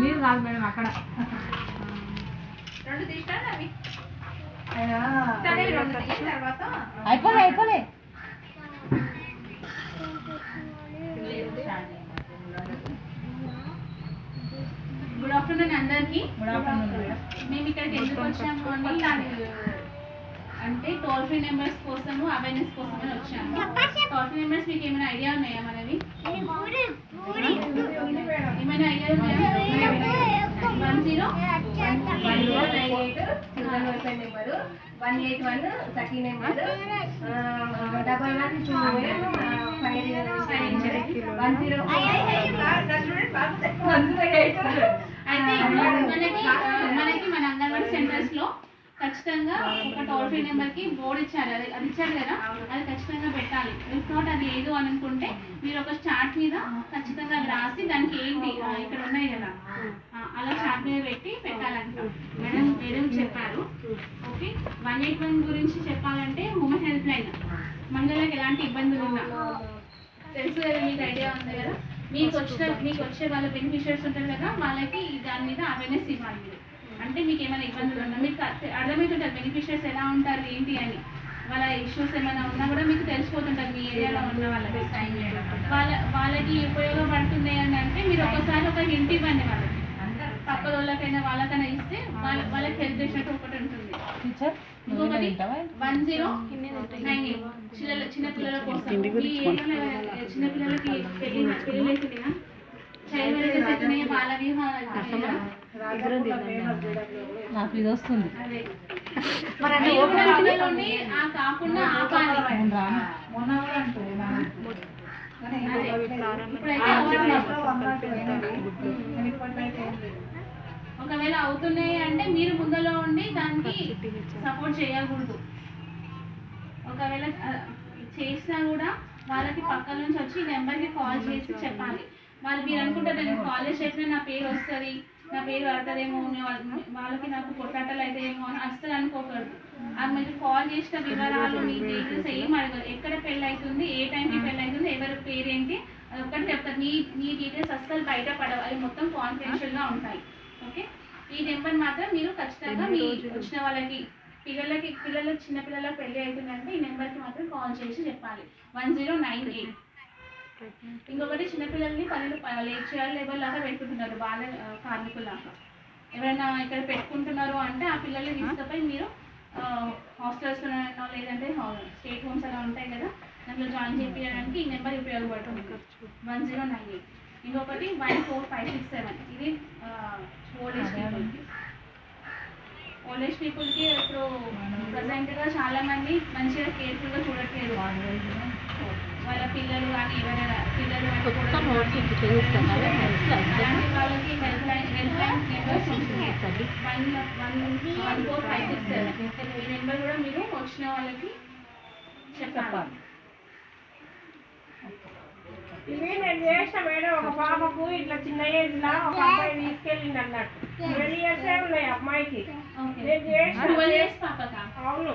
మీరు కాదు మేడం అక్కడ రెండు తీస్తాను అవి తర్వాత అయిపోలే గుడ్ ఆఫ్టర్నూన్ అందరికి. మేము ఇక్కడికి ఎందుకు వచ్చాము అంటే టోల్ ఫ్రీ నెంబర్స్ కోసము అవేర్నెస్ కోసమని వచ్చాము. టోల్ ఫ్రీ నెంబర్స్ మీకు ఏమైనా ఐడియా ఉన్నాయా మనవి? ఏమైనా ఐడియా ఉన్నాయా? 10 నెంబరు 181 30 నెంబరు 11 అయితే మనకి మన అంగన్వాడీ సెంటర్స్ లో ఖచ్చితంగా ఒక టోల్ ఫ్రీ నెంబర్ కి బోర్డు ఇచ్చారు. అది ఇచ్చారు కదా, అది ఖచ్చితంగా పెట్టాలి. ఇఫ్ నాట్ అది లేదు అని అనుకుంటే మీరు ఒక చార్ట్ మీద ఖచ్చితంగా అది రాసి దానికి ఏంటి ఇక్కడ ఉన్నాయి కదా అలా చార్ట్ మీద పెట్టి పెట్టాలంట. మేడం చెప్పారు. ఓకే, 181 గురించి చెప్పాలంటే ఉమెన్ హెల్ప్ లైన్. మహిళలకు ఎలాంటి ఇబ్బందులు ఉన్నా తెలుసు కదా, మీకు ఐడియా ఉంది కదా. మీకు వచ్చే వాళ్ళ బెనిఫిషియర్స్ ఉంటారు కదా, వాళ్ళకి దాని మీద అవేర్నెస్ ఇవ్వాలి మీరు. అంటే మీకు ఏమైనా ఇబ్బందులు ఉన్నా మీకు అర్థమవుతుంటారు బెనిఫిషియర్స్ ఎలా ఉంటారు ఏంటి అని. వాళ్ళ ఇష్యూస్ ఏమైనా ఉన్నా కూడా మీకు తెలిసిపోతుంటారు మీ ఏరియాలో ఉన్న వాళ్ళకి ఉపయోగపడుతుంది అని అంటే మీరు ఒకసారి ఒక హింట్ ఇవ్వండి వాళ్ళకి. పక్కన వాళ్ళకైనా వాళ్ళకైనా ఇస్తే వాళ్ళకి హెల్ప్ చేసినట్టు ఒకటి ఉంటుంది. ఇంకొకటి 1098 చిన్నపిల్లల కోసం. ఈ ఏరియాలో చిన్నపిల్లలకి పెళ్ళిళ్ళైతున్నాయా, చైల్డ్ మ్యారేజెస్ అవుతున్నాయి, బాల వివాహాలు నాకు ఇది వస్తుంది. కాకుండా ఆపాలి. ఒకవేళ అవుతున్నాయి అంటే మీరు ముందులో ఉండి దానికి సపోర్ట్ చేయకూడదు. ఒకవేళ చేసినా కూడా వాళ్ళకి పక్కన నుంచి వచ్చి నెంబర్కి కాల్ చేసి చెప్పాలి. వాళ్ళు మీరు అనుకుంటారు నేను కాల్ చేసి చెప్పినా నా పేరు వస్తుంది, నా పేరు పడుతుందేమో, వాళ్ళకి నాకు కొట్లాటలు అవుతాయేమో అని అస్సలు అనుకోకూడదు. అది మీరు కాల్ చేసిన వివరాలు మీ డీటెయిల్స్ ఏం అడగదు. ఎక్కడ పెళ్ళి అవుతుంది, ఏ టైంకి పెళ్ళి అవుతుంది, ఎవరి పేరేంటి అది ఒక్కటి చెప్తారు. మీ డీటెయిల్స్ అస్సలు బయటపడవు, అవి మొత్తం కాన్ఫిడెన్షియల్గా ఉంటాయి. ఓకే, ఈ నెంబర్ మాత్రం మీరు ఖచ్చితంగా మీ వచ్చిన వాళ్ళకి చిన్నపిల్లలకు పెళ్ళి అవుతుందంటే ఈ నెంబర్కి మాత్రం కాల్ చేసి చెప్పాలి. 1098. ఇంకొకటి చిన్నపిల్లల్ని పనులు లేట్ చేయాలి లేబర్లాగా పెట్టుకుంటున్నారు, బాల కార్మికులాగా ఎవరైనా ఇక్కడ పెట్టుకుంటున్నారు అంటే ఆ పిల్లల్ని తీసుకుపోయి మీరు హాస్టల్స్లో లేదంటే స్టేట్ హోమ్స్ అలా ఉంటాయి కదా, దాంట్లో జాయిన్ చేయించడానికి ఈ నెంబర్ ఉపయోగపడుతుంది. 1098. ఇంకొకటి 14567. ఇది ఓల్డ్ ఏజ్ పీపుల్కి ఇప్పుడు ప్రజెంట్గా చాలామంది మంచిగా కేర్ఫుల్గా చూడట్లేదు. వాళ్ళ పిల్లలు కానీ ఎవరైనా పిల్లలు అలాంటి వాళ్ళకి హెల్ప్ లైన్ నెంబర్స్ ఉంటుంది 14567. ఈ నెంబర్ కూడా మీరు వచ్చిన వాళ్ళకి చెప్పాలి. ఇది నేను చేసిన మేడం ఒక పాపకు ఇట్లా చిన్న ఏజ్ లా ఒక అమ్మాయి తీసుకెళ్ళింది అన్నట్టు. 12 years ఉన్నాయి అమ్మాయికి. నేను చేసిన పాపక అవును.